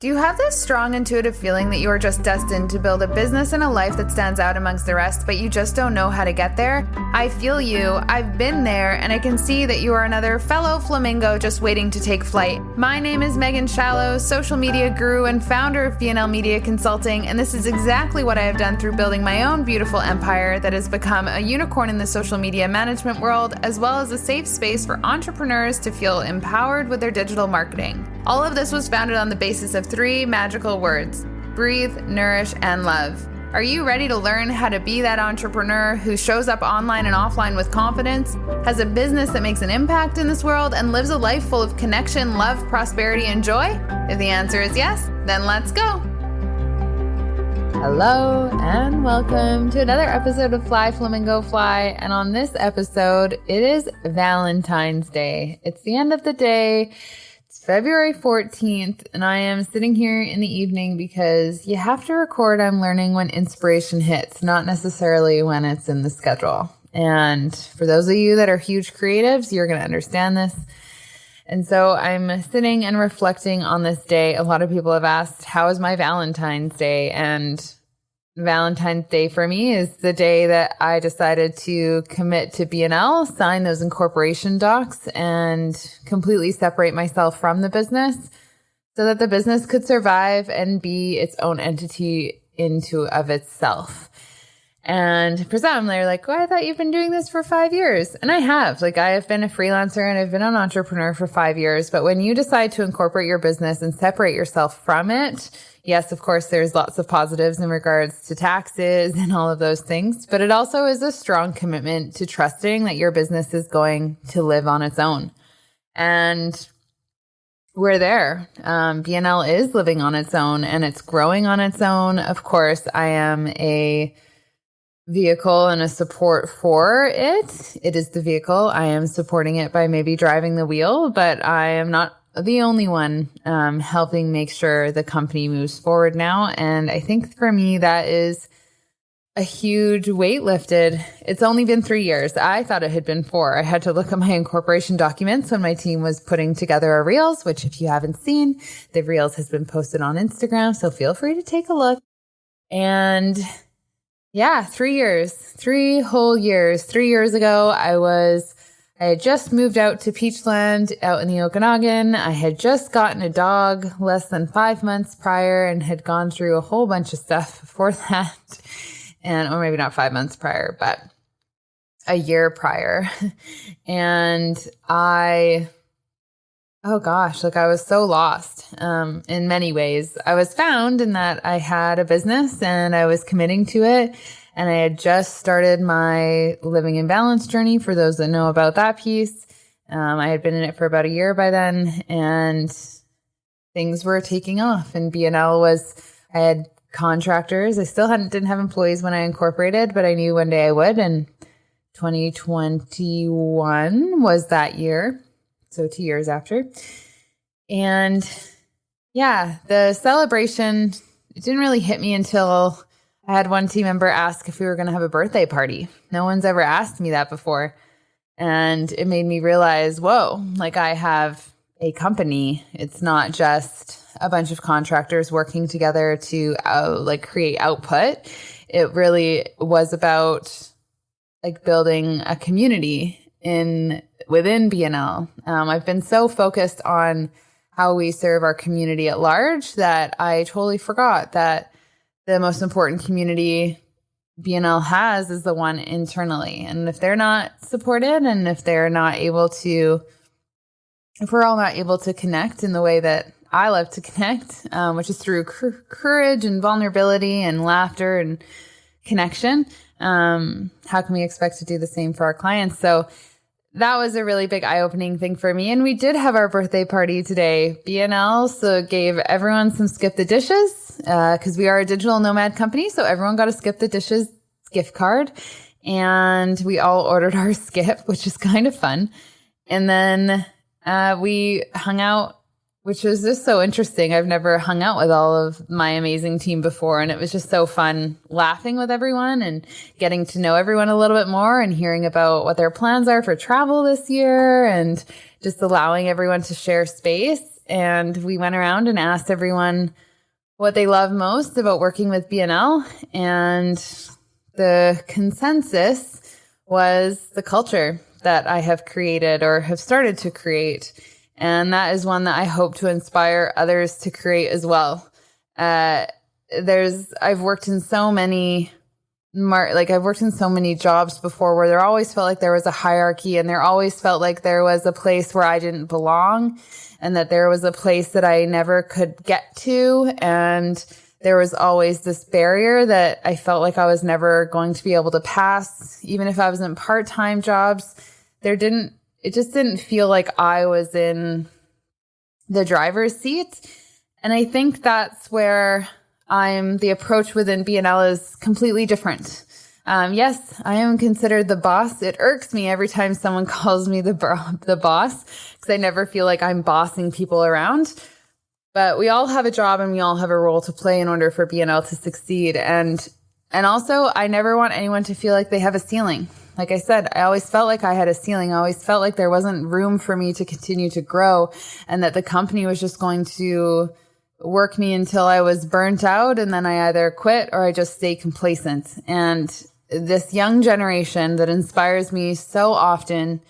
Do you have this strong intuitive feeling that you are just destined to build a business and a life that stands out amongst the rest, but you just don't know how to get there? I feel you. I've been there, and I can see that you are another fellow flamingo just waiting to take flight. My name is Megan Shallow, social media guru and founder of BNL Media Consulting, and this is exactly what I have done through building my own beautiful empire that has become a unicorn in the social media management world, as well as a safe space for entrepreneurs to feel empowered with their digital marketing. All of this was founded on the basis of 3 magical words: breathe, nourish, and love. Are you ready to learn how to be that entrepreneur who shows up online and offline with confidence, has a business that makes an impact in this world, and lives a life full of connection, love, prosperity, and joy? If the answer is yes, then let's go. Hello and welcome to another episode of Fly Flamingo Fly. And on this episode, it is Valentine's Day. It's the end of the day. February 14th, and I am sitting here in the evening because you have to record, I'm learning, when inspiration hits, not necessarily when it's in the schedule. And for those of you that are huge creatives, you're going to understand this. And so I'm sitting and reflecting on this day. A lot of people have asked, how is my Valentine's Day? And Valentine's Day for me is the day that I decided to commit to BNL, sign those incorporation docs, and completely separate myself from the business so that the business could survive and be its own entity into of itself. And for some, they're like, oh, I thought you've been doing this for 5 years. And I have. I have been a freelancer and I've been an entrepreneur for 5 years. But when you decide to incorporate your business and separate yourself from it, yes, of course, there's lots of positives in regards to taxes and all of those things. But it also is a strong commitment to trusting that your business is going to live on its own. And we're there. BNL is living on its own and it's growing on its own. Of course, I am a vehicle and a support for it. It is the vehicle. I am supporting it by maybe driving the wheel, but I am not the only one helping make sure the company moves forward now. And I think for me, that is a huge weight lifted. It's only been 3 years. I thought it had been 4. I had to look at my incorporation documents when my team was putting together our reels, which if you haven't seen, the reels has been posted on Instagram. So feel free to take a look. And yeah, 3 years, 3 whole years. 3 years ago, I had just moved out to Peachland out in the Okanagan. I had just gotten a dog less than 5 months prior and had gone through a whole bunch of stuff before that. Or maybe not 5 months prior, but a year prior. And I was so lost in many ways. I was found in that I had a business and I was committing to it. And I had just started my living in balance journey, for those that know about that piece. I had been in it for about a year by then, and things were taking off. And I had contractors. I still didn't have employees when I incorporated, but I knew one day I would. And 2021 was that year. So 2 years after. And yeah, the celebration, it didn't really hit me until I had one team member ask if we were going to have a birthday party. No one's ever asked me that before. And it made me realize, whoa, I have a company. It's not just a bunch of contractors working together to create output. It really was about building a community within BNL. I've been so focused on how we serve our community at large that I totally forgot that the most important community BNL has is the one internally. And if they're not supported and if we're all not able to connect in the way that I love to connect, which is through courage and vulnerability and laughter and connection, how can we expect to do the same for our clients? So that was a really big eye-opening thing for me. And we did have our birthday party today. BNL gave everyone some skip the dishes because we are a digital nomad company. So everyone got a skip the dishes gift card. And we all ordered our skip, which is kind of fun. And then we hung out, which was just so interesting. I've never hung out with all of my amazing team before. And it was just so fun laughing with everyone and getting to know everyone a little bit more and hearing about what their plans are for travel this year and just allowing everyone to share space. and we went around and asked everyone what they love most about working with BNL. And the consensus was the culture that I have created or have started to create. And that is one that I hope to inspire others to create as well. I've worked in so many jobs before where there always felt like there was a hierarchy, and there always felt like there was a place where I didn't belong, and that there was a place that I never could get to. And there was always this barrier that I felt like I was never going to be able to pass. Even if I was in part-time jobs, it just didn't feel like I was in the driver's seat. And I think that's where the approach within BNL is completely different. Yes, I am considered the boss. It irks me every time someone calls me the boss, because I never feel like I'm bossing people around. But we all have a job and we all have a role to play in order for BNL to succeed. And also, I never want anyone to feel like they have a ceiling. Like I said, I always felt like I had a ceiling. I always felt like there wasn't room for me to continue to grow, and that the company was just going to work me until I was burnt out, and then I either quit or I just stay complacent. And this young generation that inspires me so often,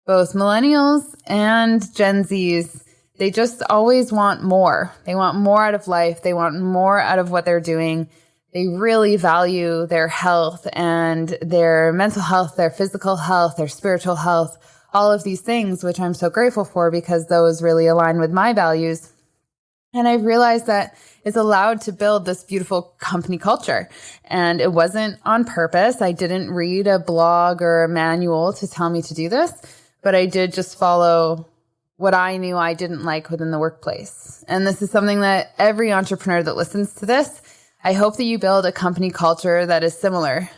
both millennials and Gen Zs, they just always want more. They want more out of life. They want more out of what they're doing. They really value their health and their mental health, their physical health, their spiritual health, all of these things, which I'm so grateful for because those really align with my values. And I've realized that it's allowed to build this beautiful company culture. And it wasn't on purpose. I didn't read a blog or a manual to tell me to do this, but I did just follow what I knew I didn't like within the workplace. And this is something that every entrepreneur that listens to this, I hope that you build a company culture that is similar.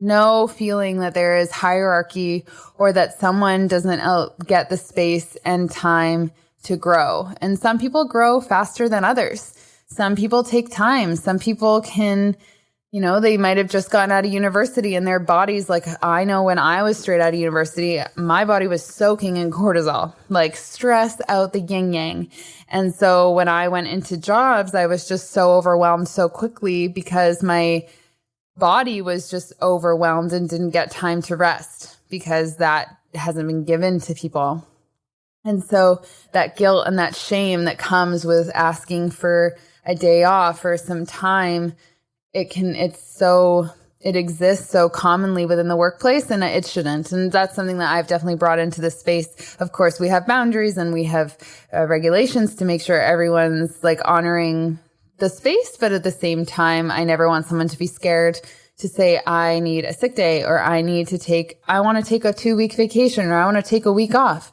No feeling that there is hierarchy or that someone doesn't get the space and time to grow. And some people grow faster than others. Some people take time. Some people can, they might have just gotten out of university and their bodies, like I know when I was straight out of university, my body was soaking in cortisol, like stress out the yin yang. And so when I went into jobs, I was just so overwhelmed so quickly because my body was just overwhelmed and didn't get time to rest because that hasn't been given to people. And so that guilt and that shame that comes with asking for a day off or some time, it exists so commonly within the workplace, and it shouldn't. And that's something that I've definitely brought into this space. Of course, we have boundaries and we have regulations to make sure everyone's honoring the space. But at the same time, I never want someone to be scared to say, I need a sick day, or I want to take a 2-week vacation, or I want to take a week off.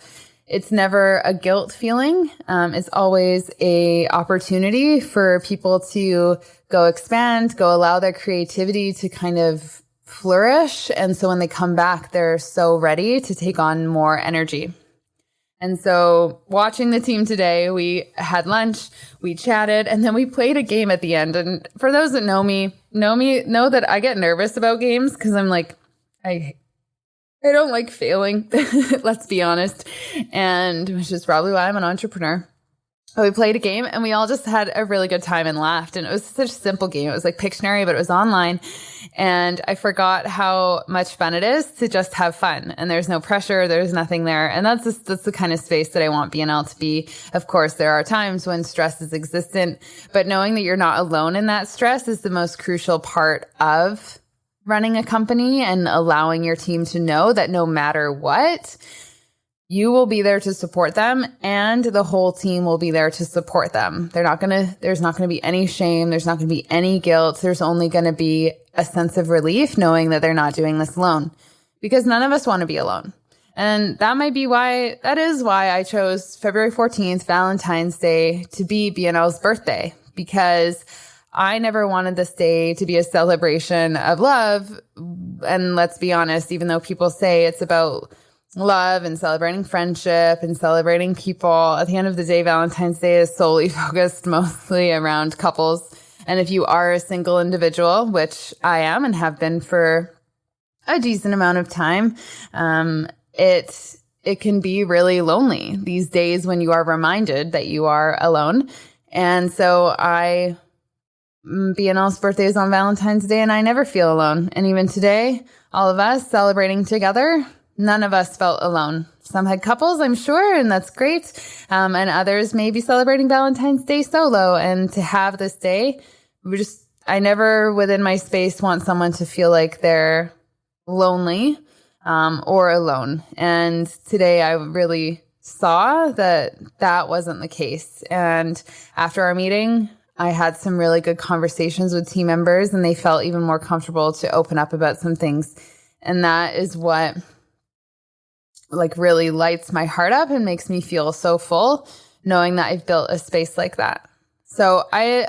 It's never a guilt feeling. It's always a opportunity for people to go expand, go allow their creativity to kind of flourish. And so when they come back, they're so ready to take on more energy. And so watching the team today, we had lunch, we chatted, and then we played a game at the end. And for those that know that I get nervous about games because I'm like, I don't like failing, let's be honest, and which is probably why I'm an entrepreneur. But we played a game and we all just had a really good time and laughed. And it was such a simple game. It was like Pictionary, but it was online. And I forgot how much fun it is to just have fun. And there's no pressure. There's nothing there. And that's the kind of space that I want BNL to be. Of course, there are times when stress is existent, but knowing that you're not alone in that stress is the most crucial part of running a company, and allowing your team to know that no matter what, you will be there to support them, and the whole team will be there to support them. There's not going to be any shame. There's not going to be any guilt. There's only going to be a sense of relief knowing that they're not doing this alone, because none of us want to be alone. And that is why I chose February 14th, Valentine's Day, to be BNL's birthday, because I never wanted this day to be a celebration of love. And let's be honest, even though people say it's about love and celebrating friendship and celebrating people, at the end of the day, Valentine's Day is solely focused mostly around couples. And if you are a single individual, which I am and have been for a decent amount of time, it it can be really lonely these days when you are reminded that you are alone. And so BNL's birthday is on Valentine's Day, and I never feel alone. And even today, all of us celebrating together, none of us felt alone. Some had couples, I'm sure, and that's great. And others may be celebrating Valentine's Day solo. And to have this day, I never within my space want someone to feel like they're lonely or alone. And today I really saw that wasn't the case. And after our meeting, I had some really good conversations with team members, and they felt even more comfortable to open up about some things. And that is what really lights my heart up and makes me feel so full, knowing that I've built a space like that. So I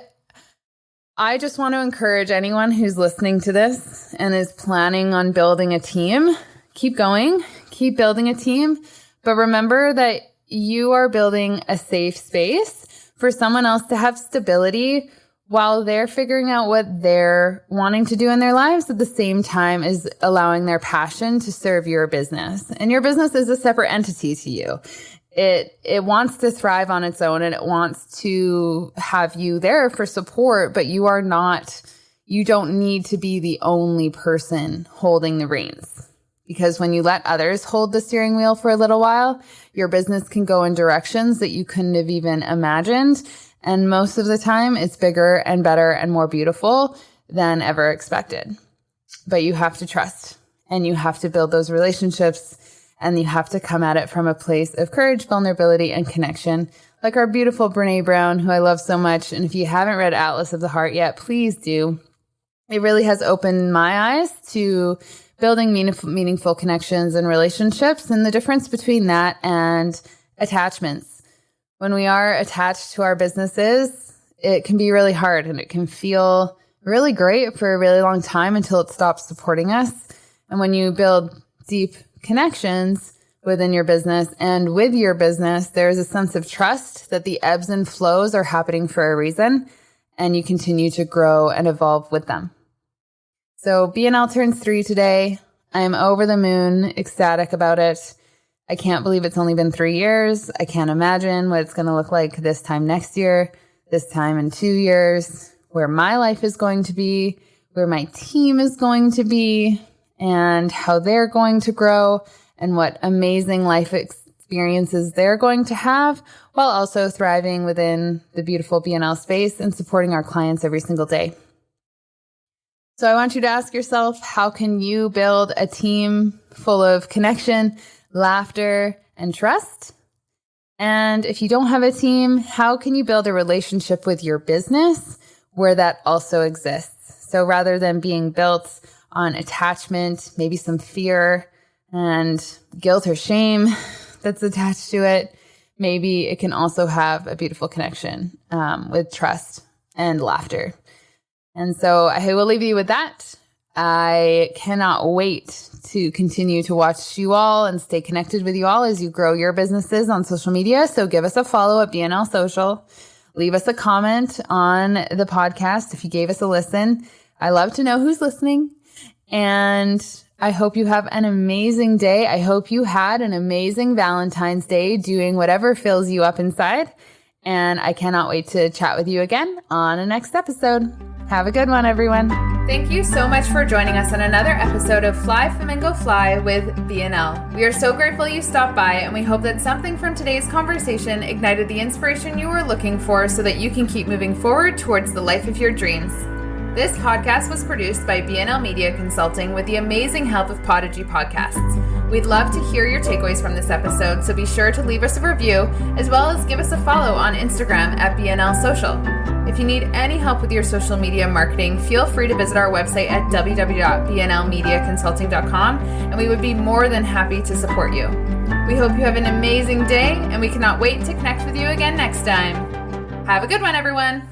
just want to encourage anyone who's listening to this and is planning on building a team, keep going, keep building a team. But remember that you are building a safe space for someone else to have stability while they're figuring out what they're wanting to do in their lives at the same time as allowing their passion to serve your business. And your business is a separate entity to you. It wants to thrive on its own, and it wants to have you there for support, but you don't need to be the only person holding the reins. Because when you let others hold the steering wheel for a little while, your business can go in directions that you couldn't have even imagined. And most of the time, it's bigger and better and more beautiful than ever expected. But you have to trust, and you have to build those relationships, and you have to come at it from a place of courage, vulnerability, and connection. Like our beautiful Brene Brown, who I love so much. And if you haven't read Atlas of the Heart yet, please do. It really has opened my eyes to building meaningful connections and relationships, and the difference between that and attachments. When we are attached to our businesses, it can be really hard, and it can feel really great for a really long time until it stops supporting us. And when you build deep connections within your business and with your business, there's a sense of trust that the ebbs and flows are happening for a reason, and you continue to grow and evolve with them. So BNL turns 3 today. I'm over the moon, ecstatic about it. I can't believe it's only been 3 years. I can't imagine what it's going to look like this time next year, this time in 2 years, where my life is going to be, where my team is going to be, and how they're going to grow, and what amazing life experiences they're going to have, while also thriving within the beautiful BNL space and supporting our clients every single day. So I want you to ask yourself, how can you build a team full of connection, laughter, and trust? And if you don't have a team, how can you build a relationship with your business where that also exists? So rather than being built on attachment, maybe some fear and guilt or shame that's attached to it, maybe it can also have a beautiful connection with trust and laughter. And so I will leave you with that. I cannot wait to continue to watch you all and stay connected with you all as you grow your businesses on social media. So give us a follow at BNL Social. Leave us a comment on the podcast if you gave us a listen. I love to know who's listening. And I hope you have an amazing day. I hope you had an amazing Valentine's Day doing whatever fills you up inside. And I cannot wait to chat with you again on the next episode. Have a good one, everyone. Thank you so much for joining us on another episode of Fly Flamingo Fly with BNL. We are so grateful you stopped by, and we hope that something from today's conversation ignited the inspiration you were looking for so that you can keep moving forward towards the life of your dreams. This podcast was produced by BNL Media Consulting with the amazing help of Podigy Podcasts. We'd love to hear your takeaways from this episode, so be sure to leave us a review, as well as give us a follow on Instagram at BNL Social. If you need any help with your social media marketing, feel free to visit our website at www.bnlmediaconsulting.com, and we would be more than happy to support you. We hope you have an amazing day, and we cannot wait to connect with you again next time. Have a good one, everyone.